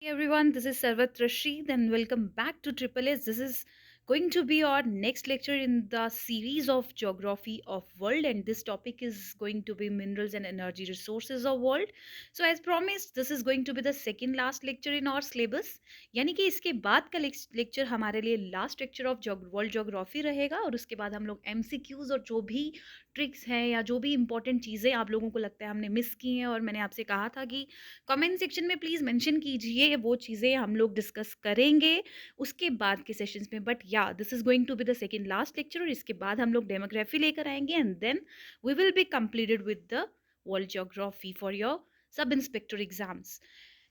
Hey everyone, this is Sarvat Rashid and welcome back to Triple S. This is going to be our next lecture in the series of Geography of World, and this topic is going to be Minerals and Energy Resources of World. So as promised, this is going to be the second last lecture in our syllabus. यानी कि इसके बाद का lecture हमारे लिए last lecture of world geography रहेगा और उसके बाद हम लोग एमसीक्यूज और जो भी ट्रिक्स हैं या जो भी इंपॉर्टेंट चीज़ें आप लोगों को लगता है हमने मिस की हैं और मैंने आपसे कहा था कि कमेंट सेक्शन में प्लीज़ मेंशन कीजिए वो चीज़ें हम लोग डिस्कस करेंगे उसके बाद के सेशंस में। बट या this is going to be the second last lecture और इसके बाद हम लोग डेमोग्राफी लेकर आएंगे and then we will be completed with the world geography for your sub inspector exams.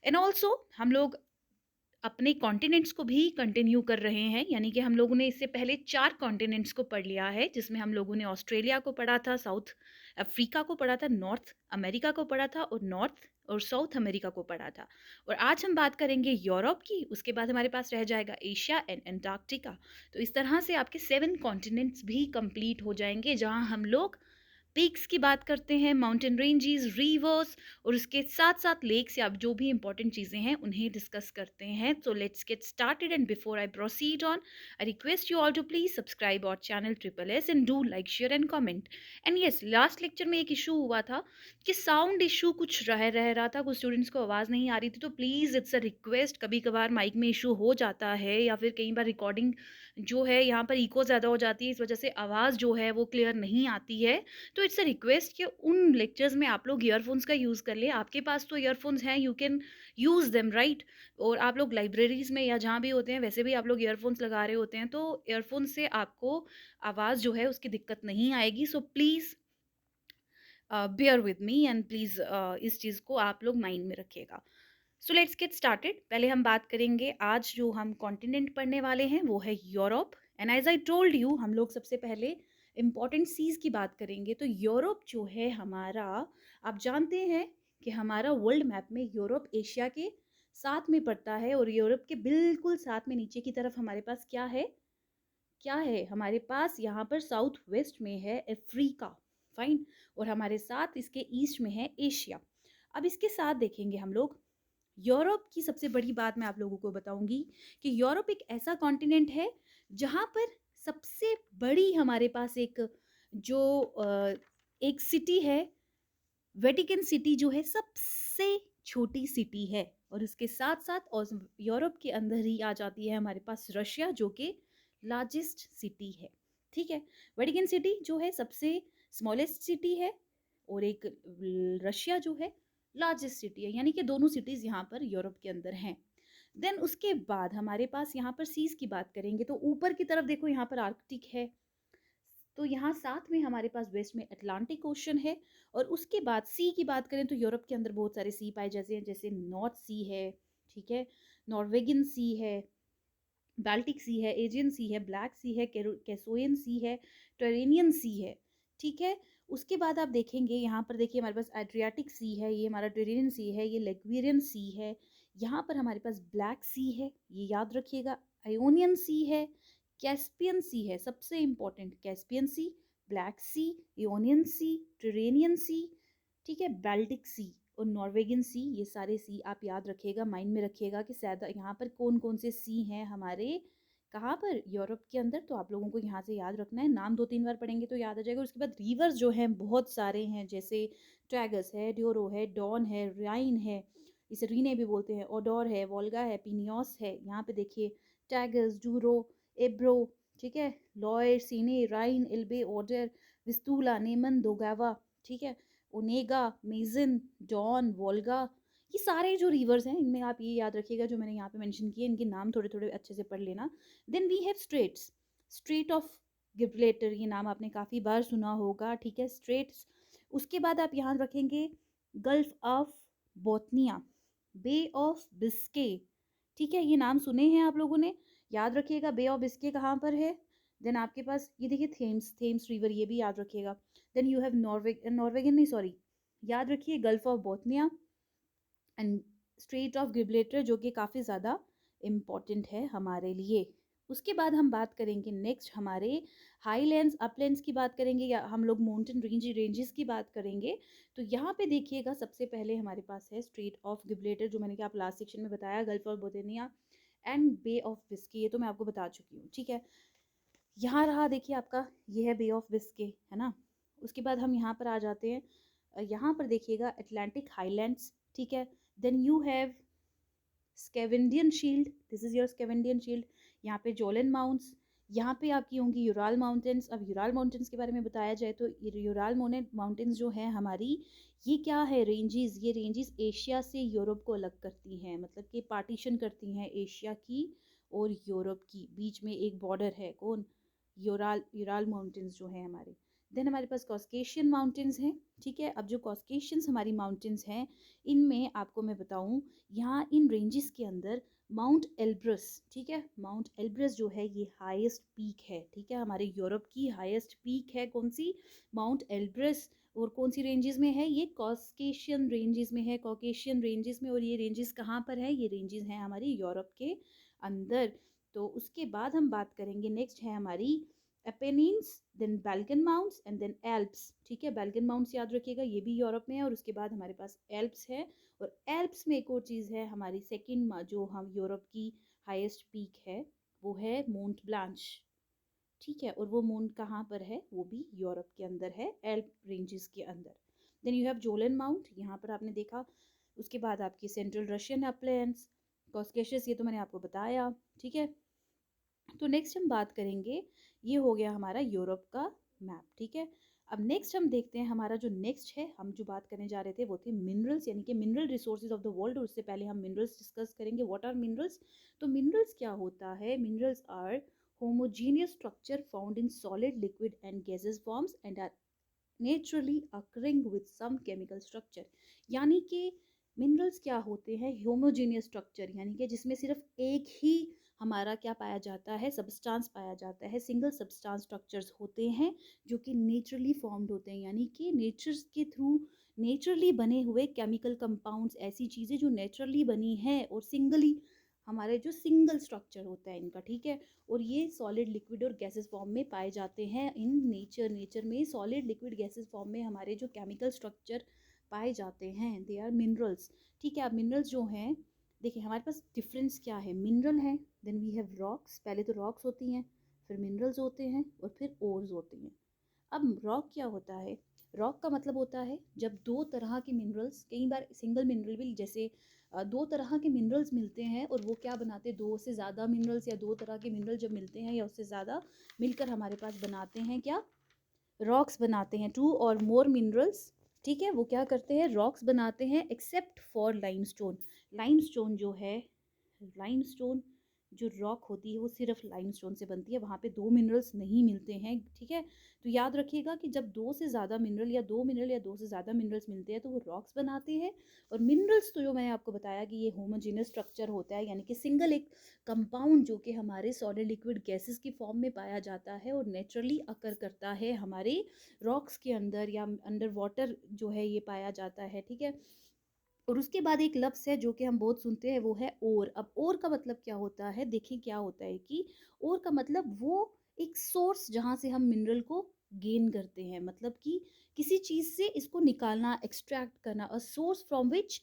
And also हम लोग अपने कॉन्टिनेंट्स को भी कंटिन्यू कर रहे हैं, यानी कि हम लोगों ने इससे पहले 4 कॉन्टिनेंट्स को पढ़ लिया है, जिसमें हम लोगों ने ऑस्ट्रेलिया को पढ़ा था, साउथ अफ्रीका को पढ़ा था, नॉर्थ अमेरिका को पढ़ा था और नॉर्थ और साउथ अमेरिका को पढ़ा था। और आज हम बात करेंगे यूरोप की, उसके बाद हमारे पास रह जाएगा एशिया एंड अंटार्कटिका। तो इस तरह से आपके 7 कॉन्टिनेंट्स भी कंप्लीट हो जाएंगे, जहां हम लोग पीक्स की बात करते हैं, माउंटेन रेंजेस, रिवर्स और उसके साथ साथ लेक्स या जो भी इंपॉर्टेंट चीज़ें हैं उन्हें डिस्कस करते हैं। So let's get started and before I proceed on I request you all to please subscribe our channel triple S and do like share and comment. And yes, last lecture में एक issue हुआ था कि sound issue कुछ रह रहा था, कुछ स्टूडेंट्स को आवाज़ नहीं आ रही थी। तो प्लीज़ इट्स अ रिक्वेस्ट, कभी कभार माइक में इशू हो जाता है या फिर कई बार रिकॉर्डिंग जो है यहाँ पर इको ज़्यादा हो जाती है, इस वजह से आवाज़ जो है वो क्लियर नहीं आती है। तो इट्स अ रिक्वेस्ट कि उन लेक्चर्स में आप लोग ईयरफोन्स का यूज़ कर ले। आपके पास तो ईयरफोन्स हैं, you can use them right. और आप लोग लाइब्रेरीज में या जहाँ भी होते हैं वैसे भी आप लोग ईयरफोन्स लगा रहे होते हैं, तो ईयरफोन से आपको आवाज़ जो है उसकी दिक्कत नहीं आएगी। So please bear with me and please इस चीज़ को आप लोग माइंड में रखिएगा। So let's get started. पहले हम बात करेंगे, आज जो हम कॉन्टिनेंट पढ़ने वाले हैं वो है Europe. And as I told you, हम लोग सबसे पहले इम्पॉर्टेंट सीज की बात करेंगे। तो यूरोप जो है हमारा, आप जानते हैं कि हमारा वर्ल्ड मैप में यूरोप एशिया के साथ में पड़ता है और यूरोप के बिल्कुल साथ में नीचे की तरफ हमारे पास क्या है हमारे पास यहाँ पर साउथ वेस्ट में है अफ्रीका। फाइन। और हमारे साथ इसके ईस्ट में है एशिया। अब इसके साथ देखेंगे हम लोग यूरोप की सबसे बड़ी बात, मैं आप लोगों को बताऊंगी कि यूरोप एक ऐसा कॉन्टिनेंट है जहाँ पर सबसे बड़ी हमारे पास जो एक सिटी है, वेटिकन सिटी जो है सबसे छोटी सिटी है। और उसके साथ साथ और यूरोप के अंदर ही आ जाती है हमारे पास रशिया, जो कि लार्जेस्ट सिटी है। ठीक है, वेटिकन सिटी जो है सबसे स्मॉलेस्ट सिटी है और एक रशिया जो है लार्जेस्ट सिटी है, यानी कि दोनों सिटीज़ यहाँ पर यूरोप के अंदर हैं। देन उसके बाद हमारे पास यहाँ पर सीज की बात करेंगे तो ऊपर की तरफ देखो, यहाँ पर आर्कटिक है। तो यहाँ साथ में हमारे पास वेस्ट में अटलांटिक ओशन है। और उसके बाद सी की बात करें तो यूरोप के अंदर बहुत सारे सी पाए जाते हैं, जैसे नॉर्थ सी है, ठीक है, नॉर्वेगियन सी है, बाल्टिक सी है, एजियन सी है, ब्लैक सी है, कैसोयन सी है, टेरेनियन सी है। ठीक है, उसके बाद आप देखेंगे यहाँ पर, देखिए हमारे पास एड्रियाटिक सी है, ये हमारा टेरेनियन सी है, ये लेग्वेरियन सी है। यहाँ पर हमारे पास ब्लैक सी है, ये याद रखिएगा। आयोनियन सी है, कैस्पियन सी है, सबसे इंपॉर्टेंट कैस्पियन सी, ब्लैक सी, इयोनियन सी, टेरेनियन सी, ठीक है, बाल्टिक सी और नॉर्वेगियन सी। ये सारे सी आप याद रखिएगा, माइंड में रखिएगा कि शायद यहाँ पर कौन कौन से सी हैं हमारे, कहाँ पर, यूरोप के अंदर। तो आप लोगों को यहाँ से याद रखना है, नाम 2-3 बार पढ़ेंगे तो याद आ जाएगा। उसके बाद रिवर्स जो हैं बहुत सारे हैं, जैसे टैगस है, ड्योरो है, डॉन है, राइन है, इसे रीने भी बोलते हैं, ओडोर है, वोल्गा है, पिनियोस है। यहाँ पे देखिए टैगस, डूरो, एब्रो, ठीक है, लॉयर, सीने, राइन, एल्बे, ओडर, विस्तूला, नेमन, दोगावा, ठीक है, ओनेगा, मेजन, डॉन, वोल्गा। ये सारे जो रिवर्स हैं इनमें आप ये याद रखिएगा जो मैंने यहाँ पे मेंशन किए, इनके नाम थोड़े थोड़े अच्छे से पढ़ लेना। Then we have straits, strait of Gibraltar, ये नाम आपने काफ़ी बार सुना होगा, ठीक है, स्ट्रेट्स। उसके बाद आप यहाँ रखेंगे Gulf of Bothnia, Bay of Biscay, ठीक है, ये नाम सुने हैं आप लोगों ने, याद रखिएगा। बे ऑफ बिस्के कहाँ पर है। देन आपके पास ये देखिए थेम्स, थेम्स रिवर, ये भी याद रखिएगा। देन यू हैव नॉर्वेगियन नहीं सॉरी, याद रखिए gulf of Bothnia and strait of Gibraltar, जो कि काफ़ी ज़्यादा इम्पॉर्टेंट है हमारे लिए। उसके बाद हम बात करेंगे नेक्स्ट हमारे हाईलैंड्स अपलैंड्स की बात करेंगे, या हम लोग माउंटेन रेंजेस की बात करेंगे। तो यहाँ पे देखिएगा सबसे पहले हमारे पास है स्ट्रेट ऑफ गिब्रेल्टर, जो मैंने कि आप लास्ट सेक्शन में बताया, Gulf of Bothnia and Bay of Biscay, ये तो मैं आपको बता चुकी हूँ, ठीक है। यहाँ रहा देखिए आपका, ये है बे ऑफ बिस्के, है ना। उसके बाद हम यहाँ पर आ जाते हैं, यहाँ पर देखिएगा अटलांटिक हाईलैंड्स, ठीक है। Then you have Scandinavian shield, this is your Scandinavian shield. यहाँ पे जोलन माउंट्स, यहाँ पे आपकी होंगी यूराल माउंटेन्स। अब यूराल माउंटेन्स के बारे में बताया जाए तो यूराल माउंटेन्स जो है हमारी, ये क्या है, रेंजेस, ये रेंजेस एशिया से यूरोप को अलग करती हैं, मतलब कि पार्टीशन करती हैं एशिया की और यूरोप की, बीच में एक बॉर्डर है, कौन, यूराल माउंटेन्स जो है हमारे। देन हमारे पास कॉस्केशियन माउंटेन्स हैं, ठीक है। अब जो कॉस्केशियंस हमारी माउंटेन्स हैं, इनमें आपको मैं बताऊं, यहाँ इन रेंजेस के अंदर माउंट एल्ब्रस, ठीक है, माउंट एल्ब्रस जो है ये हाईएस्ट पीक है, ठीक है, हमारे यूरोप की हाईएस्ट पीक है, कौन सी, माउंट एल्ब्रस। और कौन सी रेंजेस में है, ये कॉस्केशियन रेंजेस में है, कॉकेशियन रेंजेस में। और ये रेंजेस कहाँ पर है, ये रेंजेस हैं हमारी यूरोप के अंदर। तो उसके बाद हम बात करेंगे, नेक्स्ट है हमारी Apennines, then Balkan mounts and then Alps, ठीक है। बैल्कन माउंट्स याद रखिएगा, ये भी यूरोप में है। और उसके बाद हमारे पास एल्प्स है, और एल्प्स में एक और चीज़ है हमारी सेकंड, जो हम यूरोप की हाईएस्ट पीक है, वो है मोंट ब्लांच, ठीक है। और वो मोंट कहाँ पर है, वो भी यूरोप के अंदर है, एल्प रेंजेस के अंदर। देन यू हैव जोलन माउंट, यहाँ पर आपने देखा। उसके बाद आपकी सेंट्रल रशियन अपलैंड्स, कॉस्केशियस, ये तो मैंने आपको बताया, ठीक है। तो नेक्स्ट हम बात करेंगे, ये हो गया हमारा यूरोप का मैप, ठीक है। अब नेक्स्ट हम देखते हैं, हमारा जो नेक्स्ट है, हम जो बात करने जा रहे थे वो थे मिनरल्स, यानी कि mineral resources of the world. और उससे पहले हम मिनरल्स डिस्कस करेंगे, व्हाट आर मिनरल्स। तो मिनरल्स क्या होता है, minerals are homogeneous structure found in solid, liquid and gases forms and are naturally occurring with some chemical structure. यानी कि मिनरल्स क्या होते हैं, होमोजीनियस स्ट्रक्चर, यानी कि जिसमें सिर्फ एक ही हमारा क्या पाया जाता है, सब्सटेंस पाया जाता है, सिंगल सब्सटेंस स्ट्रक्चर्स होते हैं जो कि नेचुरली फॉर्म्ड होते हैं, यानी कि नेचर के थ्रू नेचुरली बने हुए केमिकल कंपाउंड्स, ऐसी चीज़ें जो नेचुरली बनी हैं और सिंगली, हमारे जो सिंगल स्ट्रक्चर होता है इनका, ठीक है। और ये सॉलिड, लिक्विड और गैसेस फॉर्म में पाए जाते हैं इन नेचर में सॉलिड, लिक्विड, गैसेस फॉर्म में हमारे जो केमिकल स्ट्रक्चर पाए जाते हैं, दे आर मिनरल्स, ठीक है। अब मिनरल्स जो हैं, देखिए हमारे पास डिफरेंस क्या है, मिनरल है, देन वी हैव रॉक्स, पहले तो रॉक्स होती हैं, फिर मिनरल्स होते हैं, और फिर ओर्स होती हैं। अब रॉक क्या होता है, रॉक का मतलब होता है जब दो तरह के मिनरल्स, कई बार सिंगल मिनरल भी, जैसे दो तरह के मिनरल्स मिलते हैं और वो क्या बनाते हैं, दो से ज़्यादा मिनरल्स या दो तरह के मिनरल जब मिलते हैं या उससे ज़्यादा मिलकर हमारे पास बनाते हैं क्या, रॉक्स बनाते हैं, टू और मोर मिनरल्स, ठीक है, वो क्या करते हैं, रॉक्स बनाते हैं, एक्सेप्ट फॉर लाइमस्टोन। लाइमस्टोन जो है, लाइमस्टोन जो रॉक होती है वो सिर्फ लाइमस्टोन से बनती है, वहाँ पे दो मिनरल्स नहीं मिलते हैं, ठीक है। तो याद रखिएगा कि जब दो से ज़्यादा मिनरल या दो मिनरल या दो से ज़्यादा मिनरल्स मिलते हैं तो वो रॉक्स बनाते हैं। और मिनरल्स तो जो मैंने आपको बताया कि ये होमोजीनियस स्ट्रक्चर होता है, यानी कि सिंगल एक कंपाउंड जो कि हमारे सॉलिड, लिक्विड, गैसेस की फॉर्म में पाया जाता है और नेचुरली अकर करता है हमारे रॉक्स के अंदर या अंडर वाटर जो है ये पाया जाता है, ठीक है। और उसके बाद एक लफ्ज़ है जो कि हम बहुत सुनते हैं, वो है ओर। अब ओर का मतलब क्या होता है, देखिए क्या होता है कि ओर का मतलब वो एक सोर्स जहाँ से हम मिनरल को गेन करते हैं, मतलब कि किसी चीज़ से इसको निकालना, एक्सट्रैक्ट करना, a source from which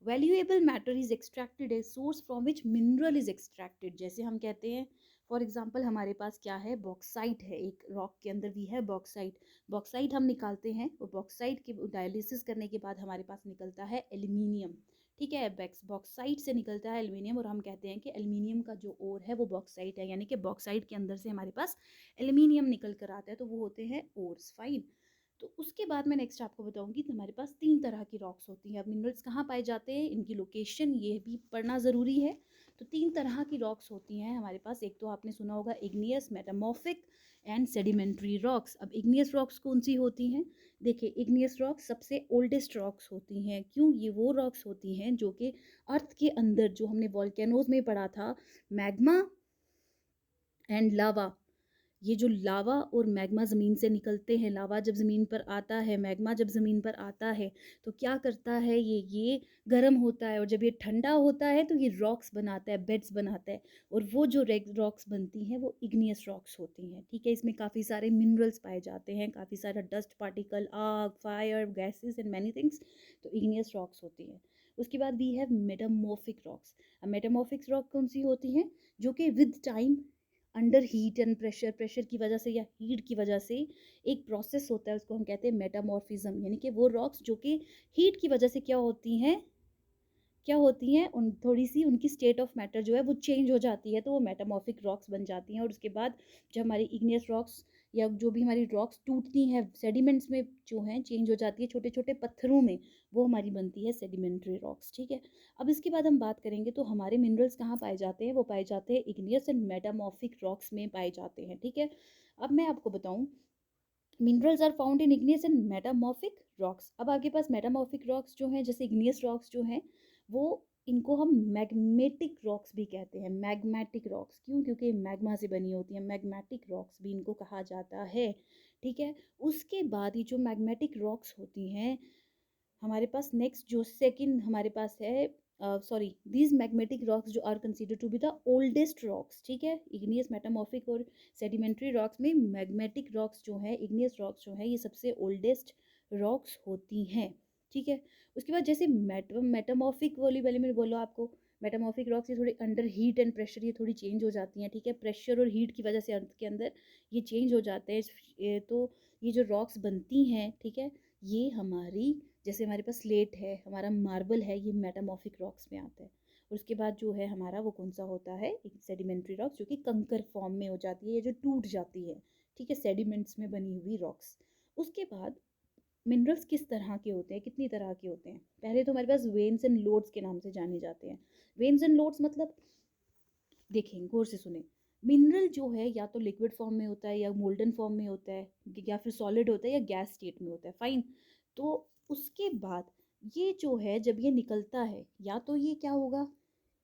valuable matter is extracted, a source from which mineral is extracted. जैसे हम कहते हैं, फॉर एग्जांपल हमारे पास क्या है, बॉक्साइट है, एक रॉक के अंदर भी है बॉक्साइट। बॉक्साइट हम निकालते हैं और बॉक्साइट के डायलिसिस करने के बाद हमारे पास निकलता है एल्यूमिनियम, ठीक है। बॉक्साइट से निकलता है एल्यूमिनियम और हम कहते हैं कि एल्यूमिनियम का जो ओर है वो बॉक्साइट है, यानी कि बॉक्साइट के अंदर से हमारे पास एल्यूमिनियम निकल कर आता है, तो वो होते हैं ओर्स, फाइन। तो उसके बाद मैं नेक्स्ट आपको बताऊंगी, तो हमारे पास तीन तरह की रॉक्स होती हैं। अब मिनरल्स कहाँ पाए जाते हैं, इनकी लोकेशन ये भी पढ़ना ज़रूरी है। तो तीन तरह की रॉक्स होती हैं हमारे पास, एक तो आपने सुना होगा igneous, metamorphic and sedimentary rocks. अब इग्नियस रॉक्स कौन सी होती हैं, देखिए इग्नियस रॉक्स सबसे ओल्डेस्ट रॉक्स होती हैं, क्यों, ये वो रॉक्स होती हैं जो कि अर्थ के अंदर, जो हमने वॉल्केनोज में पढ़ा था, मैग्मा एंड लावा, ये जो लावा और मैग्मा ज़मीन से निकलते हैं, लावा जब ज़मीन पर आता है, मैग्मा जब ज़मीन पर आता है, तो क्या करता है ये गर्म होता है, और जब ये ठंडा होता है तो ये रॉक्स बनाता है, बेड्स बनाता है, और वो जो रेग रॉक्स बनती हैं वो इग्नियस रॉक्स होती हैं, ठीक है? इसमें काफ़ी सारे मिनरल्स पाए जाते हैं, काफ़ी सारा डस्ट पार्टिकल, आग, fire, gases and many things, तो इग्नियस रॉक्स होती हैं। उसके बाद वी हैव मेटामॉर्फिक रॉक्स। अब मेटामॉर्फिक रॉक कौन-सी होती हैं? जो कि with time under heat and pressure की वजह से या हीट की वजह से एक प्रोसेस होता है, उसको हम कहते हैं मेटामॉर्फिज्म, यानी कि वो रॉक्स जो कि हीट की वजह से क्या होती हैं उन थोड़ी-सी उनकी स्टेट ऑफ मैटर जो है वो चेंज हो जाती है, तो वो मेटामॉर्फिक रॉक्स बन जाती हैं, और उसके बाद जब हमारी इग्नियस रॉक्स या जो भी हमारी रॉक्स टूटती हैं, सेडिमेंट्स में जो हैं चेंज हो जाती है छोटे-छोटे पत्थरों में, वो हमारी बनती है सेडिमेंट्री रॉक्स, ठीक है? अब इसके बाद हम बात करेंगे तो हमारे मिनरल्स कहाँ पाए जाते हैं? वो पाए जाते हैं इग्नियस एंड मेटामॉर्फिक रॉक्स में पाए जाते हैं, ठीक है? अब मैं आपको बताऊँ, minerals are found in igneous and metamorphic rocks. अब आपके पास मेटामॉर्फिक रॉक्स जो हैं, जैसे इग्नियस रॉक्स जो हैं, वो इनको हम मैग्मेटिक रॉक्स भी कहते हैं। मैग्मेटिक रॉक्स क्यों? क्योंकि ये मैग्मा से बनी होती हैं, मैग्मेटिक रॉक्स भी इनको कहा जाता है, ठीक है? उसके बाद ये जो मैग्मेटिक रॉक्स होती हैं, हमारे पास नेक्स्ट जो सेकंड हमारे पास है, सॉरी, दीज मैग्मेटिक रॉक्स जो are consider to be the oldest rocks, ठीक है? इग्नियस, मेटामॉर्फिक और सेडिमेंट्री रॉक्स में मैग्मेटिक रॉक्स जो है, इग्नियस रॉक्स जो है, ये सबसे ओल्डेस्ट रॉक्स होती हैं, ठीक है? उसके बाद जैसे मेटामॉर्फिक वाली वाले में बोलो आपको, मेटामॉर्फिक रॉक्स ये थोड़ी अंडर हीट एंड प्रेशर ये थोड़ी चेंज हो जाती हैं, ठीक है? प्रेशर और हीट की वजह से अर्थ के अंदर ये चेंज हो जाते हैं, तो ये जो रॉक्स बनती हैं, ठीक है, ये हमारी, जैसे हमारे पास स्लेट है, हमारा मार्बल है, ये मेटामॉर्फिक रॉक्स में आता है। और उसके बाद जो है हमारा वो कौन सा होता है, एक सेडिमेंट्री रॉक्स, जो कि कंकर फॉर्म में हो जाती है, ये जो टूट जाती है, ठीक है, सेडिमेंट्स में बनी हुई रॉक्स। उसके बाद मिनरल्स किस तरह के होते हैं, कितनी तरह के होते हैं? पहले तो हमारे पास वेन्स एंड लोड्स के नाम से जाने जाते हैं। वेन्स एंड लोड्स मतलब, देखें गौर से सुने, मिनरल जो है या तो लिक्विड फॉर्म में होता है, या मोल्डन फॉर्म में होता है, या फिर सॉलिड होता है, या गैस स्टेट में होता है, फाइन। तो उसके बाद ये जो है जब ये निकलता है, या तो ये क्या होगा,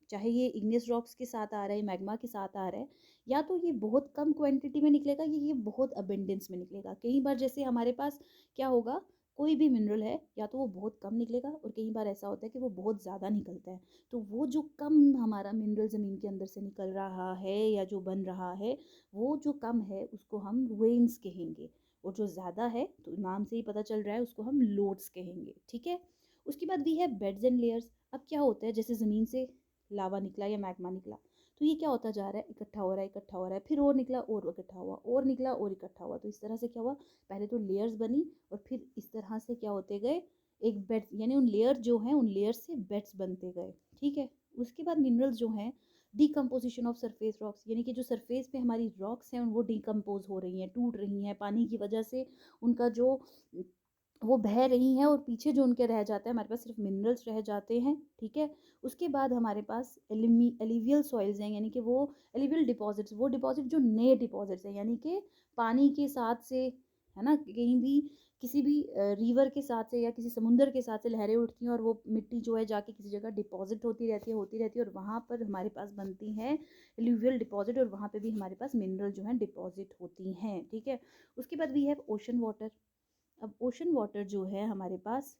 चाहे ये इग्नियस रॉक्स के साथ आ रहा है, मैग्मा के साथ आ रहा है, या तो ये बहुत कम क्वांटिटी में निकलेगा, ये बहुत अबेंडेंस में निकलेगा। कई बार जैसे हमारे पास क्या होगा, कोई भी मिनरल है, या तो वो बहुत कम निकलेगा, और कई बार ऐसा होता है कि वो बहुत ज़्यादा निकलता है। तो वो जो कम हमारा मिनरल ज़मीन के अंदर से निकल रहा है या जो बन रहा है, वो जो कम है उसको हम वेन्स कहेंगे, और जो ज़्यादा है, तो नाम से ही पता चल रहा है, उसको हम लोड्स कहेंगे, ठीक है? उसके बाद वी है बेड्स एंड लेयर्स। अब क्या होता है, जैसे ज़मीन से लावा निकला या मैग्मा निकला, तो ये क्या होता जा रहा है, इकट्ठा हो रहा है, इकट्ठा हो रहा है, फिर और निकला और इकट्ठा हुआ, और निकला और इकट्ठा हुआ, तो इस तरह से क्या हुआ, पहले तो लेयर्स बनी, और फिर इस तरह से क्या होते गए, एक बेड, यानी उन लेयर जो हैं उन लेयर से बेड्स बनते गए, ठीक है? उसके बाद मिनरल्स जो हैं, डिकम्पोजिशन ऑफ सरफेस रॉक्स, यानी कि जो सरफेस पे हमारी रॉक्स हैं वो डिकम्पोज हो रही हैं, टूट रही हैं पानी की वजह से, उनका जो वो बह रही हैं, और पीछे जो उनके रह जाता है, हमारे पास सिर्फ मिनरल्स रह जाते हैं, ठीक है? उसके बाद हमारे पास एलिवियल सॉइल्स हैं, यानी कि वो एलिवियल डिपॉजिट्स, वो डिपॉजिट जो नए डिपॉजिट्स हैं, यानी कि पानी के साथ से, है ना, कहीं भी किसी भी रिवर के साथ से या किसी समुंदर के साथ से लहरें उठती हैं, और वो मिट्टी जो है जाके किसी जगह डिपॉजिट होती रहती है, और वहाँ पर हमारे पास बनती हैं एलिवियल डिपॉजिट, और वहाँ पे भी हमारे पास मिनरल जो हैं डिपॉजिट होती हैं, ठीक है? उसके बाद वी हैव ओशन वाटर। अब ओशन वाटर जो है हमारे पास,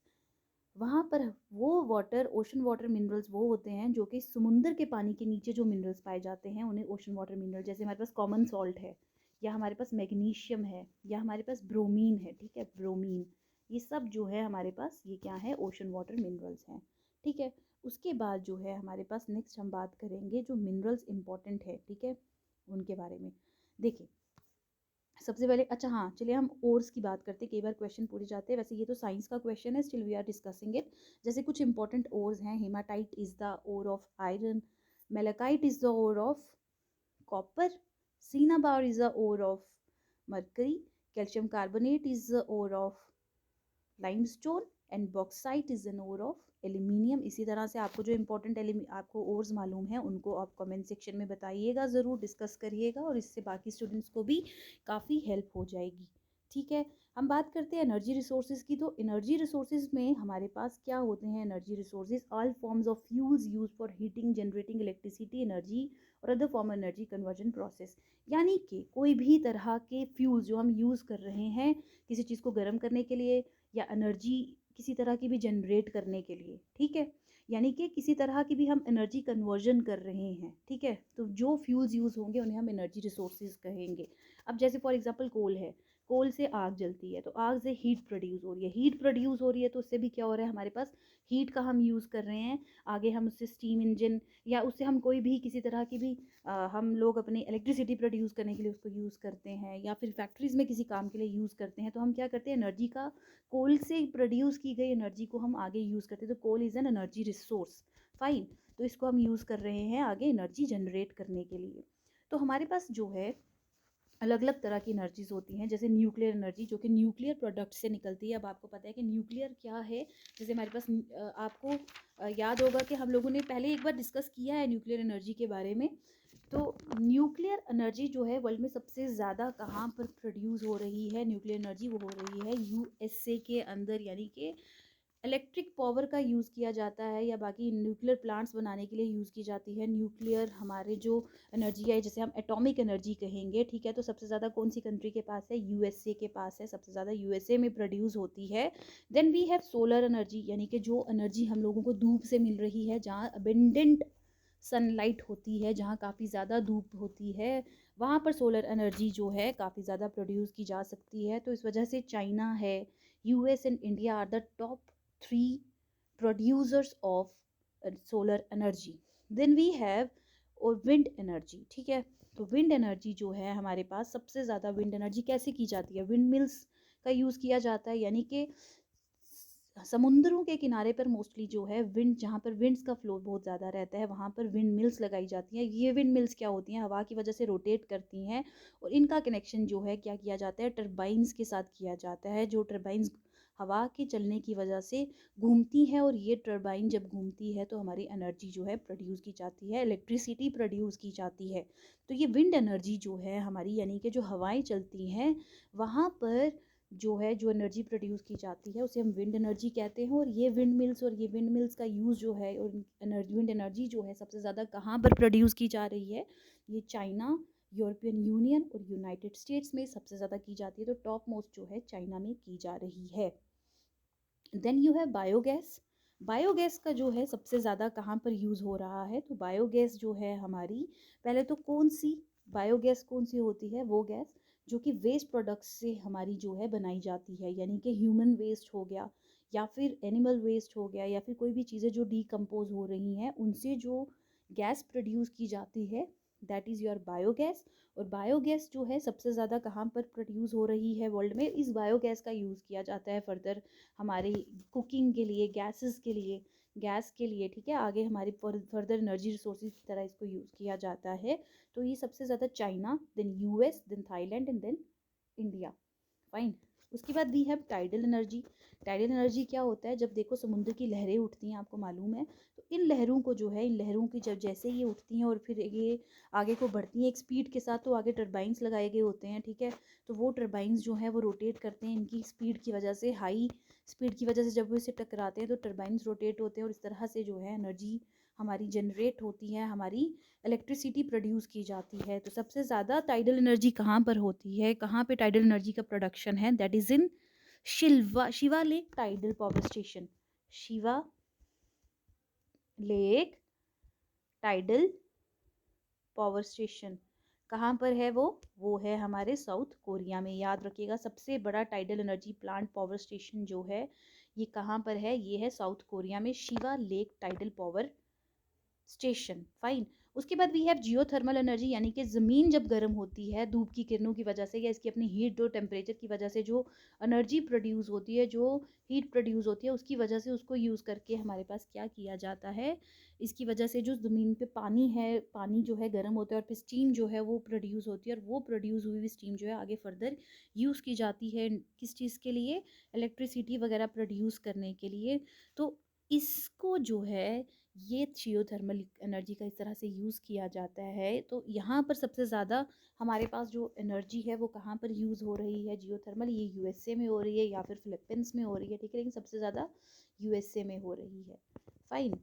वहाँ पर वो वाटर, ओशन वाटर मिनरल्स वो होते हैं जो कि समुंदर के पानी के नीचे जो मिनरल्स पाए जाते हैं, उन्हें ओशन वाटर मिनरल, जैसे हमारे पास कॉमन सॉल्ट है, या हमारे पास मैग्नीशियम है, या हमारे पास ब्रोमीन है, ठीक है, ब्रोमीन, ये सब जो है हमारे पास, ये क्या है, ओशन वाटर मिनरल्स हैं, ठीक है? उसके बाद जो है हमारे पास नेक्स्ट हम बात करेंगे जो मिनरल्स इंपॉर्टेंट है, ठीक है, उनके बारे में। देखिए, सबसे पहले, अच्छा हाँ, चलिए हम ओर्स की बात करते हैं, कई बार क्वेश्चन पूछे जाते हैं, वैसे ये तो साइंस का क्वेश्चन है, still we are discussing it. जैसे कुछ इंपॉर्टेंट ओर्स हैं, hematite is the ore of iron, malachite is the ore of copper, cinnabar is the ore of mercury, calcium carbonate is the ore of limestone, and bauxite is an ore of aluminium. इसी तरह से आपको जो important आपको ores मालूम है उनको आप कमेंट सेक्शन में बताइएगा, ज़रूर डिस्कस करिएगा, और इससे बाकी स्टूडेंट्स को भी काफ़ी हेल्प हो जाएगी, ठीक है? हम बात करते हैं एनर्जी रिसोर्सेज की, तो एनर्जी रिसोर्सेज में हमारे पास क्या होते हैं? Energy resources all forms of fuels use for heating, generating electricity, energy और other form energy conversion process. यानी कि कोई भी तरह के फ्यूल्स जो हम यूज़ कर रहे हैं किसी चीज़ को गर्म करने के लिए या एनर्जी किसी तरह की भी जनरेट करने के लिए, ठीक है, यानी कि किसी तरह की भी हम एनर्जी कन्वर्जन कर रहे हैं, ठीक है, तो जो फ्यूल्स यूज़ होंगे उन्हें हम एनर्जी रिसोर्सेज कहेंगे। अब जैसे फॉर एग्जांपल कोल है, कोल से आग जलती है तो आग से हीट प्रोड्यूस हो रही है, हीट प्रोड्यूस हो रही है तो उससे भी क्या हो रहा है, हमारे पास हीट का हम यूज़ कर रहे हैं। आगे हम उससे स्टीम इंजन या उससे हम कोई भी किसी तरह की भी हम लोग अपनी इलेक्ट्रिसिटी प्रोड्यूस करने के लिए उसको यूज़ करते हैं या फिर फैक्ट्रीज़ में किसी काम के लिए यूज़ करते हैं, तो हम क्या करते हैं, एनर्जी का कोल से प्रोड्यूस की गई एनर्जी को हम आगे यूज़ करते हैं, तो coal is an energy resource. Fine, तो इसको हम यूज़ कर रहे हैं आगे एनर्जी जनरेट करने के लिए। तो हमारे पास जो है अलग अलग तरह की एनर्जीज होती हैं, जैसे न्यूक्लियर एनर्जी जो कि न्यूक्लियर प्रोडक्ट से निकलती है। अब आपको पता है कि न्यूक्लियर क्या है, जैसे हमारे पास आपको याद होगा कि हम लोगों ने पहले एक बार डिस्कस किया है न्यूक्लियर एनर्जी के बारे में। तो न्यूक्लियर एनर्जी जो है वर्ल्ड में सबसे ज़्यादा कहाँ पर प्रोड्यूस हो रही है, न्यूक्लियर एनर्जी वो हो रही है यूएसए के अंदर, यानी कि इलेक्ट्रिक पावर का यूज़ किया जाता है या बाकी न्यूक्लियर प्लांट्स बनाने के लिए यूज़ की जाती है। न्यूक्लियर हमारे जो एनर्जी है, जैसे हम एटॉमिक एनर्जी कहेंगे, ठीक है, तो सबसे ज़्यादा कौन सी कंट्री के पास है? यूएसए के पास है, सबसे ज़्यादा यूएसए में प्रोड्यूस होती है। Then we have solar energy, यानी कि जो एनर्जी हम लोगों को धूप से मिल रही है, जहाँ अबेंडेंट सनलाइट होती है, जहाँ काफ़ी ज़्यादा धूप होती है, वहाँ पर सोलर एनर्जी जो है काफ़ी ज़्यादा प्रोड्यूस की जा सकती है। तो इस वजह से चाइना है, US and India are the top 3 producers of solar energy. Then we have और wind energy, ठीक है, तो wind energy जो है हमारे पास सबसे ज़्यादा wind energy कैसे की जाती है? wind mills का यूज़ किया जाता है, यानी कि समुद्रों के किनारे पर मोस्टली जो है विंड, जहाँ पर विंड्स का फ्लो बहुत ज़्यादा रहता है, वहाँ पर विंड मिल्स लगाई जाती हैं। ये विंड मिल्स क्या होती हैं? हवा की वजह से रोटेट करती हैं और इनका कनेक्शन जो है क्या किया जाता है? टरबाइन्स के साथ किया जाता है, जो टरबाइन्स हवा के चलने की वजह से घूमती हैं और ये टरबाइन जब घूमती है तो हमारी एनर्जी जो है प्रोड्यूस की जाती है, इलेक्ट्रिसिटी प्रोड्यूस की जाती है। तो ये विंड एनर्जी जो है हमारी, यानी कि जो हवाएं चलती हैं वहाँ पर जो है जो एनर्जी प्रोड्यूस की जाती है उसे हम विंड एनर्जी कहते हैं। और ये विंड मिल्स का यूज़ जो है और विंड एनर्जी जो है सबसे ज़्यादा कहाँ पर प्रोड्यूस की जा रही है? ये चाइना, यूरोपियन यूनियन और यूनाइटेड स्टेट्स में सबसे ज़्यादा की जाती है, तो टॉप मोस्ट जो है चाइना में की जा रही है। देन यू है बायोगैस। बायोगैस का जो है सबसे ज़्यादा कहाँ पर यूज़ हो रहा है? तो बायोगैस जो है हमारी, पहले तो कौन सी बायोगैस कौन सी होती है? वो गैस जो कि वेस्ट प्रोडक्ट्स से हमारी जो है बनाई जाती है, यानी कि ह्यूमन वेस्ट हो गया या फिर एनिमल वेस्ट हो गया या फिर कोई भी चीज़ें जो डिकम्पोज हो रही हैं उनसे जो गैस प्रोड्यूस की जाती है, दैट इज़ योर बायोगैस। और बायोगैस जो है सबसे ज़्यादा कहाँ पर प्रोड्यूस हो रही है वर्ल्ड में? इस बायोगैस का यूज़ किया जाता है फर्दर हमारी कुकिंग के लिए, गैसेस के लिए, गैस के लिए, ठीक है, आगे हमारी फर्दर एनर्जी रिसोर्सेज की तरह इसको यूज़ किया जाता है। तो ये सबसे ज़्यादा China, then US, then Thailand and then India. Fine, उसके बाद we have tidal energy. Tidal energy क्या होता है? जब देखो समुद्र की लहरें उठती हैं, आपको मालूम है, तो इन लहरों को जो है, इन लहरों की जब जैसे ये उठती हैं और फिर ये आगे को बढ़ती हैं एक स्पीड के साथ, तो आगे टरबाइंस लगाए गए होते हैं, ठीक है, तो वो टरबाइंस जो है वो रोटेट करते हैं इनकी स्पीड की वजह से, हाई स्पीड की वजह से जब वो इसे टकराते हैं तो टरबाइंस रोटेट होते हैं और इस तरह से जो है एनर्जी हमारी जनरेट होती है, हमारी इलेक्ट्रिसिटी प्रोड्यूस की जाती है। तो सबसे ज़्यादा टाइडल एनर्जी कहाँ पर होती है? कहाँ पे टाइडल एनर्जी का प्रोडक्शन है? That is in Shiva lake tidal power station. Shiva lake tidal power station कहाँ पर है? वो है हमारे साउथ कोरिया में। याद रखिएगा, सबसे बड़ा tidal energy plant power station जो है ये कहाँ पर है? ये है साउथ कोरिया में, Shiva lake tidal power station. Fine, उसके बाद वी हैव जियोथर्मल एनर्जी, यानी कि ज़मीन जब गर्म होती है धूप की किरणों की वजह से या इसकी अपनी हीट और टेम्परेचर की वजह से जो एनर्जी प्रोड्यूस होती है, जो हीट प्रोड्यूस होती है, उसकी वजह से उसको यूज़ करके हमारे पास क्या किया जाता है? इसकी वजह से जो ज़मीन पे पानी है, पानी जो है गर्म होता है और फिर स्टीम जो है वो प्रोड्यूस होती है और वो प्रोड्यूस हुई हुई स्टीम जो है आगे फर्दर यूज़ की जाती है किस चीज़ के लिए? इलेक्ट्रिसिटी वगैरह प्रोड्यूस करने के लिए। तो इसको जो है ये जियोथर्मल एनर्जी का इस तरह से यूज़ किया जाता है। तो यहाँ पर सबसे ज़्यादा हमारे पास जो एनर्जी है वो कहाँ पर यूज़ हो रही है जियोथर्मल, ये यूएसए में हो रही है या फिर फिलीपींस में हो रही है, ठीक है, लेकिन सबसे ज़्यादा यूएसए में हो रही है। फाइन।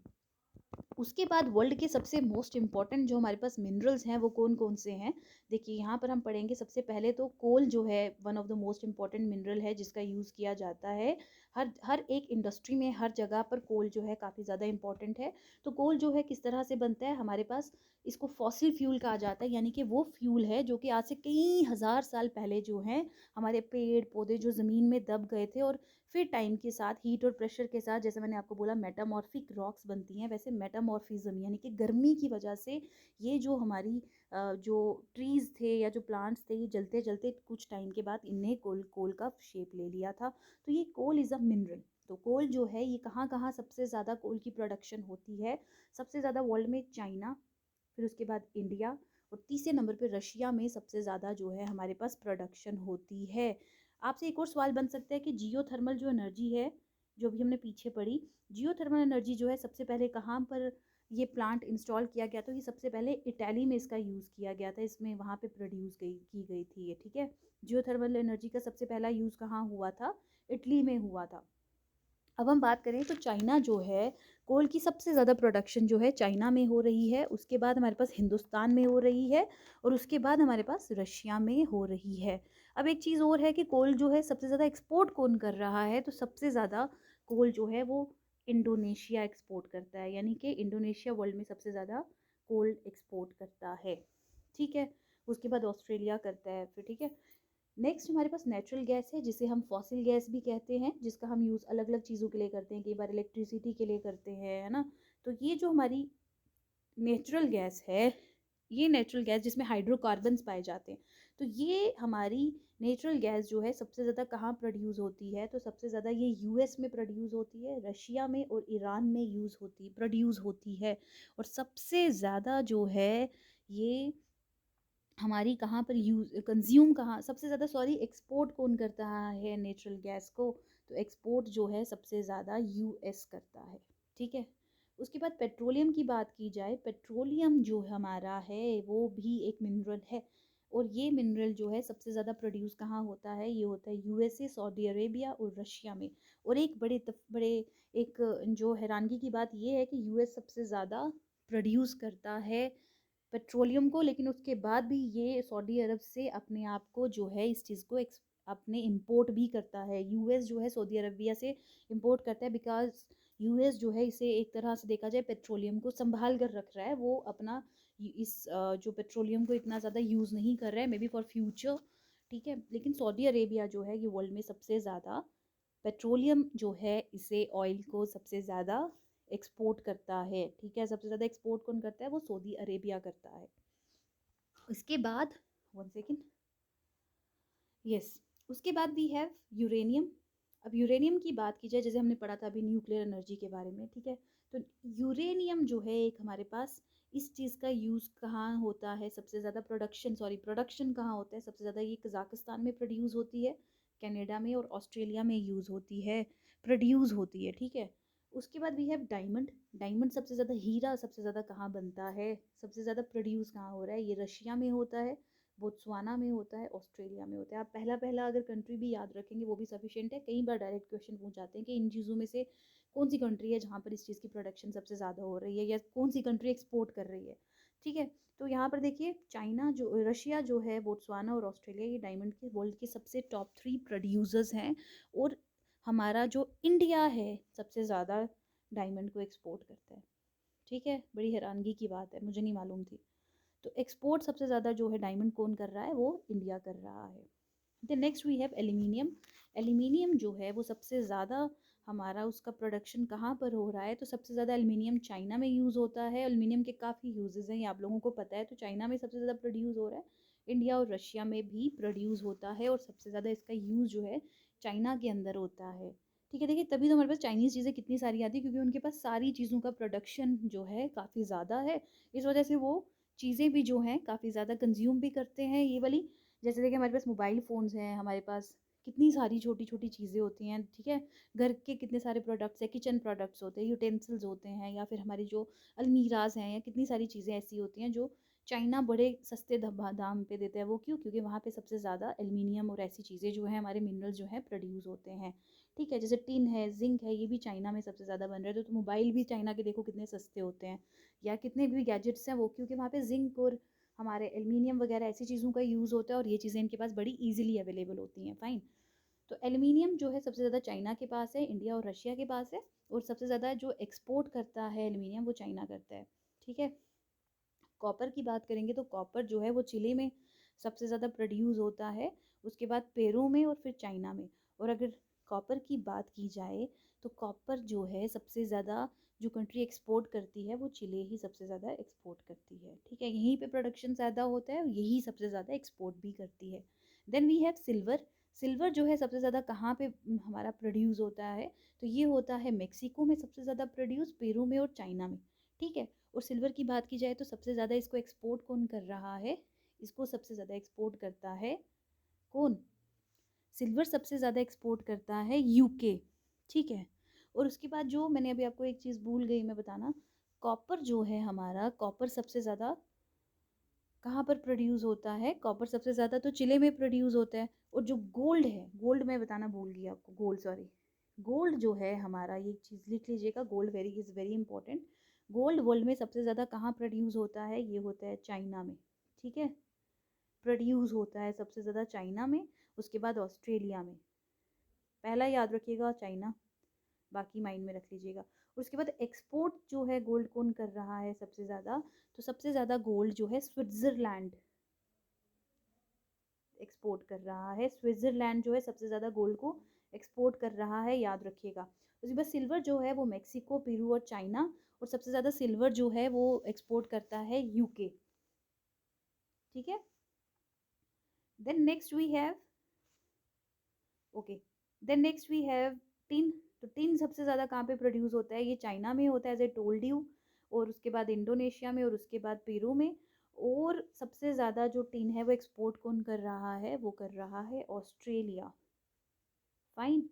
उसके बाद वर्ल्ड के सबसे मोस्ट इम्पॉर्टेंट जो हमारे पास मिनरल्स हैं वो कौन कौन से हैं। देखिए यहाँ पर हम पढ़ेंगे सबसे पहले तो कोल जो है one of the most important mineral है जिसका यूज़ किया जाता है। हर हर एक इंडस्ट्री में हर जगह पर कोल जो है काफ़ी ज़्यादा इंपॉर्टेंट है। तो कोल जो है किस तरह से बनता है हमारे पास, इसको फॉसिल फ्यूल कहा जाता है, यानी कि वो फ्यूल है जो कि आज से कई हज़ार साल पहले जो है हमारे पेड़ पौधे जो ज़मीन में दब गए थे और फिर टाइम के साथ हीट और प्रेशर के साथ, जैसे मैंने आपको बोला मेटामॉर्फिक रॉक्स बनती हैं, वैसे मेटामॉर्फिज्म यानी कि गर्मी की वजह से ये जो हमारी जो ट्रीज़ थे या जो प्लांट्स थे ये जलते जलते कुछ टाइम के बाद इनने कोल कोल का शेप ले लिया था। तो ये कोल इज़ अ मिनरल। तो कोल जो है ये कहाँ कहाँ सबसे ज़्यादा कोल की प्रोडक्शन होती है, सबसे ज़्यादा वर्ल्ड में चाइना, फिर उसके बाद इंडिया, और तीसरे नंबर पे रशिया में सबसे ज़्यादा जो है हमारे पास प्रोडक्शन होती है। आपसे एक और सवाल बन सकता है कि जियोथर्मल जो एनर्जी है जो भी हमने पीछे पढ़ी, जियोथर्मल एनर्जी जो है सबसे पहले कहाँ पर ये प्लांट इंस्टॉल किया गया, तो ये सबसे पहले इटली में इसका यूज़ किया गया था, इसमें वहाँ पे प्रोड्यूस की गई थी ये, ठीक है। जियोथर्मल एनर्जी का सबसे पहला यूज़ कहाँ हुआ था, इटली में हुआ था। अब हम बात करें तो चाइना जो है कोल की सबसे ज़्यादा प्रोडक्शन जो है चाइना में हो रही है, उसके बाद हमारे पास हिंदुस्तान में हो रही है, और उसके बाद हमारे पास रशिया में हो रही है। अब एक चीज़ और है कि कोल जो है सबसे ज़्यादा एक्सपोर्ट कौन कर रहा है, तो सबसे ज़्यादा कोल जो है वो इंडोनेशिया एक्सपोर्ट करता है, यानी कि इंडोनेशिया वर्ल्ड में सबसे ज़्यादा कोल एक्सपोर्ट करता है, ठीक है। उसके बाद ऑस्ट्रेलिया करता है फिर, ठीक है। नेक्स्ट हमारे पास नेचुरल गैस है जिसे हम फॉसिल गैस भी कहते हैं, जिसका हम यूज़ अलग अलग चीज़ों के लिए करते हैं, कई बार इलेक्ट्रिसिटी के लिए करते हैं, है ना। तो ये जो हमारी नेचुरल गैस है, ये नेचुरल गैस जिसमें हाइड्रोकार्बन्स पाए जाते हैं, तो ये हमारी नेचुरल गैस जो है सबसे ज़्यादा कहाँ प्रोड्यूस होती है, तो सबसे ज़्यादा ये यूएस में प्रोड्यूस होती है, रशिया में और ईरान में प्रोड्यूस होती है। और सबसे ज़्यादा जो है ये हमारी कहाँ पर यूज़ कंज्यूम कहाँ सबसे ज़्यादा, सॉरी, एक्सपोर्ट कौन करता है नेचुरल गैस को, तो एक्सपोर्ट जो है सबसे ज़्यादा यूएस करता है, ठीक है। उसके बाद पेट्रोलियम की बात की जाए, पेट्रोलियम जो हमारा है वो भी एक मिनरल है, और ये मिनरल जो है सबसे ज़्यादा प्रोड्यूस कहाँ होता है, ये होता है यूएसए, सऊदी अरेबिया और रशिया में। और एक बड़े एक जो हैरानगी की बात ये है कि यूएस सबसे ज़्यादा प्रोड्यूस करता है पेट्रोलियम को, लेकिन उसके बाद भी ये सऊदी अरब से अपने आप को जो है इस चीज़ को अपने इंपोर्ट भी करता है। यूएस जो है सऊदी अरबिया से इंपोर्ट करता है, बिकॉज यूएस जो है इसे एक तरह से देखा जाए पेट्रोलियम को संभाल कर रख रहा है, वो अपना जो पेट्रोलियम को इतना ज़्यादा यूज़ नहीं कर रहा है, मे बी फॉर फ्यूचर, ठीक है। लेकिन सऊदी अरेबिया जो है ये वर्ल्ड में सबसे ज़्यादा पेट्रोलियम जो है इसे ऑयल को सबसे ज़्यादा एक्सपोर्ट करता है, ठीक है। सबसे ज़्यादा एक्सपोर्ट कौन करता है, वो सऊदी अरेबिया करता है। उसके बाद, वन सेकेंड, यस, उसके बाद वी हैव यूरेनियम। अब यूरेनियम की बात की जाए, जैसे हमने पढ़ा था अभी न्यूक्लियर एनर्जी के बारे में, ठीक है। तो यूरेनियम जो है एक हमारे पास इस चीज़ का यूज़ कहाँ होता है, सबसे ज़्यादा प्रोडक्शन कहाँ होता है, सबसे ज़्यादा ये कज़ाकिस्तान में प्रोड्यूस होती है, कनाडा में और ऑस्ट्रेलिया में यूज़ होती है, प्रोड्यूस होती है, ठीक है। उसके बाद वी हैव डायमंड। डायमंड सबसे ज़्यादा, हीरा सबसे ज़्यादा कहाँ बनता है, सबसे ज़्यादा प्रोड्यूस कहाँ हो रहा है, ये रशिया में होता है, बोत्सवाना में होता है, ऑस्ट्रेलिया में होता है। आप पहला पहला अगर कंट्री भी याद रखेंगे वो भी सफिशिएंट है। कई बार डायरेक्ट क्वेश्चन पूछ जाते हैं कि इन चीज़ों में से कौन सी कंट्री है जहाँ पर इस चीज़ की प्रोडक्शन सबसे ज़्यादा हो रही है, या कौन सी कंट्री एक्सपोर्ट कर रही है, ठीक है। तो यहाँ पर देखिए चाइना जो, रशिया जो है, बोत्सवाना और ऑस्ट्रेलिया, ये डायमंड के वर्ल्ड के सबसे टॉप 3 प्रोड्यूसर्स हैं। और हमारा जो इंडिया है सबसे ज़्यादा डायमंड को एक्सपोर्ट करता है, ठीक है। बड़ी हैरानगी की बात है, मुझे नहीं मालूम थी। तो एक्सपोर्ट सबसे ज़्यादा जो है डायमंड कौन कर रहा है, वो इंडिया कर रहा है। The next we have aluminium. Aluminium जो है वो सबसे ज़्यादा हमारा उसका प्रोडक्शन कहाँ पर हो रहा है, तो सबसे ज़्यादा एल्यूमिनियम चाइना में यूज़ होता है। एल्यूमिनियम के काफ़ी यूजेस हैं, ये आप लोगों को पता है। तो चाइना में सबसे ज़्यादा प्रोड्यूस हो रहा है, इंडिया और रशिया में भी प्रोड्यूस होता है, और सबसे ज़्यादा इसका यूज़ जो है चाइना के अंदर होता है, ठीक है। देखिए तभी तो हमारे पास चाइनीज़ चीज़ें कितनी सारी आती है, क्योंकि उनके पास सारी चीज़ों का प्रोडक्शन जो है काफ़ी ज़्यादा है। इस वजह से वो चीज़ें भी जो हैं काफ़ी ज़्यादा कंज्यूम भी करते हैं ये वाली। जैसे देखिए हमारे पास मोबाइल फ़ोन्स हैं, हमारे पास कितनी सारी छोटी-छोटी चीज़ें होती हैं, ठीक है? घर के कितने सारे प्रोडक्ट्स हैं, किचन प्रोडक्ट्स होते हैं, यूटेंसिल्स होते हैं या फिर हमारी जो अलमीराज़ हैं या कितनी सारी चीज़ें ऐसी होती हैं जो चाइना बड़े सस्ते दाम पे देता है। वो क्यों? क्योंकि वहाँ पे सबसे ज़्यादा एल्युमिनियम और ऐसी चीज़ें जो हैं हमारे मिनरल जो हैं प्रोड्यूस होते हैं, ठीक है? जैसे टिन है, ज़िंक है, ये भी चाइना में सबसे ज़्यादा बन रहा है। तो मोबाइल भी चाइना के देखो कितने सस्ते होते हैं या कितने भी गैजेट्स हैं वो क्योंकि वहाँ पे ज़िंक और हमारे एल्युमिनियम वगैरह ऐसी चीज़ों का यूज़ होता है और ये चीज़ें इनके पास बड़ी ईज़िली अवेलेबल होती हैं, फाइन। तो एल्युमिनियम जो है सबसे ज़्यादा चाइना के पास है, इंडिया और रशिया के पास है और सबसे ज़्यादा जो एक्सपोर्ट करता है एल्युमिनियम वो चाइना करता है, ठीक है? कॉपर की बात करेंगे तो कॉपर जो है वो चिली में सबसे ज़्यादा प्रोड्यूस होता है, उसके बाद पेरू में और फिर चाइना में। और अगर कॉपर की बात की जाए तो कॉपर जो है सबसे ज़्यादा जो कंट्री एक्सपोर्ट करती है वो चिले ही सबसे ज़्यादा एक्सपोर्ट करती है, ठीक है? यहीं पे प्रोडक्शन ज़्यादा होता है और यही सबसे ज़्यादा एक्सपोर्ट भी करती है। Then we have silver. Silver जो है सबसे ज़्यादा कहाँ पे हमारा प्रोड्यूस होता है, तो ये होता है मेक्सिको में सबसे ज़्यादा प्रोड्यूस, पेरू में और चाइना में, ठीक है? और सिल्वर की बात की जाए तो सबसे ज़्यादा इसको एक्सपोर्ट कौन कर रहा है? इसको सबसे ज़्यादा एक्सपोर्ट करता है कौन? सिल्वर सबसे ज़्यादा एक्सपोर्ट करता है यूके, ठीक है? और उसके बाद जो मैंने अभी आपको एक चीज़ भूल गई मैं बताना, कॉपर जो है हमारा, कॉपर सबसे ज़्यादा कहाँ पर प्रोड्यूस होता है? कॉपर सबसे ज़्यादा तो चिले में प्रोड्यूस होता है और जो गोल्ड है, गोल्ड मैं बताना भूल गई आपको, गोल्ड सॉरी। गोल्ड जो है हमारा, ये चीज़ लिख लीजिएगा, gold very important. Gold world में सबसे ज़्यादा कहाँ प्रोड्यूस होता है? ये होता है चाइना में, ठीक है? प्रोड्यूस होता है सबसे ज़्यादा चाइना में, उसके बाद ऑस्ट्रेलिया में। पहला याद रखिएगा चाइना, बाकी माइंड में रख लीजिएगा। और उसके बाद एक्सपोर्ट जो है गोल्ड कौन कर रहा है सबसे ज़्यादा? तो सबसे ज़्यादा गोल्ड जो है स्विट्ज़रलैंड एक्सपोर्ट कर रहा है। स्विट्ज़रलैंड जो है सबसे ज़्यादा गोल्ड को एक्सपोर्ट कर रहा है, याद रखिएगा। उसके बाद सिल्वर जो है वो मेक्सिको, पेरू और चाइना, और सबसे ज़्यादा सिल्वर जो है वो एक्सपोर्ट करता है यूके, ठीक है? Then next we have okay then next we have tin. तो टिन सबसे ज़्यादा कहाँ पे प्रोड्यूस होता है? ये चाइना में होता है, एज ए टोल्ड यू, और उसके बाद इंडोनेशिया में और उसके बाद पेरू में। और सबसे ज़्यादा जो टिन है वो एक्सपोर्ट कौन कर रहा है? वो कर रहा है ऑस्ट्रेलिया, फाइन।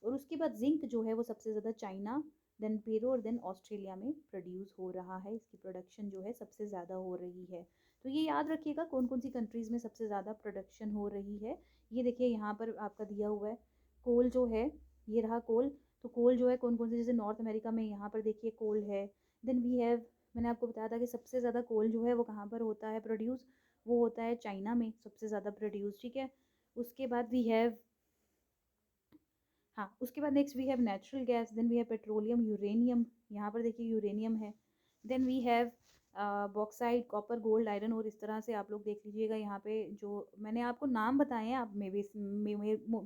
और उसके बाद जिंक जो है वो सबसे ज़्यादा चाइना, देन पेरू और देन ऑस्ट्रेलिया में प्रोड्यूस हो रहा है। इसकी प्रोडक्शन जो है सबसे ज़्यादा हो रही है। तो ये याद रखिएगा कौन कौन सी कंट्रीज़ में सबसे ज़्यादा प्रोडक्शन हो रही है। ये देखिए यहाँ पर आपका दिया हुआ है, कोल जो है, ये रहा कोल। तो कोल जो है कौन कौन से, जैसे नॉर्थ अमेरिका में यहाँ पर देखिए कोल है। देन वी हैव, मैंने आपको बताया था कि सबसे ज़्यादा कोल जो है वो कहाँ पर होता है प्रोड्यूस? वो होता है चाइना में सबसे ज़्यादा प्रोड्यूस, ठीक है? उसके बाद वी हैव, हाँ, उसके बाद next we have natural gas, then we have petroleum, uranium, यहाँ पर देखिए यूरेनियम है। Then we have bauxite, copper, gold, iron, और इस तरह से आप लोग देख लीजिएगा यहाँ पे जो मैंने आपको नाम बताए हैं, आप मे बी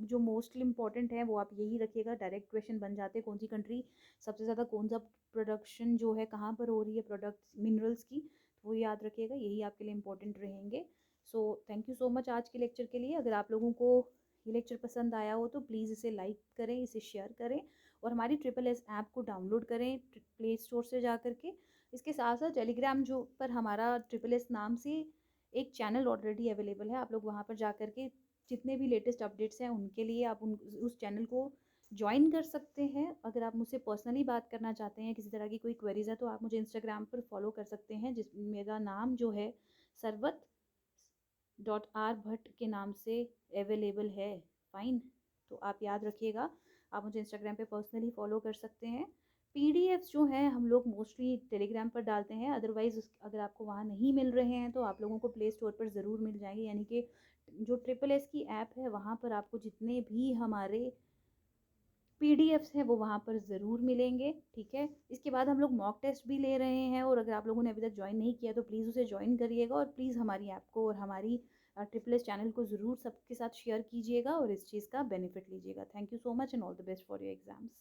जो मोस्टली इंपॉर्टेंट है वो आप यही रखिएगा, डायरेक्ट क्वेश्चन बन जाते हैं। कौन सी कंट्री सबसे ज़्यादा, कौन सा प्रोडक्शन जो है कहाँ पर हो रही है प्रोडक्ट्स मिनरल्स की, तो वो याद रखिएगा, यही आपके लिए इंपॉर्टेंट रहेंगे। So thank you so much आज के लेक्चर के लिए। अगर आप लोगों को ये लेक्चर पसंद आया हो तो प्लीज़ इसे लाइक करें, इसे शेयर करें और हमारी ट्रिपल एस ऐप को डाउनलोड करें प्ले स्टोर से जा कर के। इसके साथ साथ टेलीग्राम जो पर हमारा ट्रिपल एस नाम से एक चैनल ऑलरेडी अवेलेबल है, आप लोग वहाँ पर जा कर के जितने भी लेटेस्ट अपडेट्स हैं उनके लिए आप उस चैनल को ज्वाइन कर सकते हैं। अगर आप मुझसे पर्सनली बात करना चाहते हैं, किसी तरह की कोई क्वेरीज है, तो आप मुझे इंस्टाग्राम पर फॉलो कर सकते हैं, जिस मेरा नाम जो है सरवत डॉट आर भट्ट के नाम से अवेलेबल है, फाइन। तो आप याद रखिएगा, आप मुझे इंस्टाग्राम पे पर्सनली फॉलो कर सकते हैं। पीडीएफ्स जो हैं हम लोग मोस्टली टेलीग्राम पर डालते हैं, अदरवाइज़ अगर आपको वहाँ नहीं मिल रहे हैं तो आप लोगों को प्ले स्टोर पर ज़रूर मिल जाएंगे, यानी कि जो ट्रिपल एस की ऐप है वहाँ पर आपको जितने भी हमारे पीडीएफ्स हैं वो वहाँ पर ज़रूर मिलेंगे, ठीक है? इसके बाद हम लोग मॉक टेस्ट भी ले रहे हैं, और अगर आप लोगों ने अभी तक ज्वाइन नहीं किया तो प्लीज़ उसे ज्वाइन करिएगा और प्लीज़ हमारी ऐप को और हमारी ट्रिपल एस चैनल को ज़रूर सबके साथ शेयर कीजिएगा और इस चीज़ का बेनिफिट लीजिएगा। Thank you so much and all the best for your exams.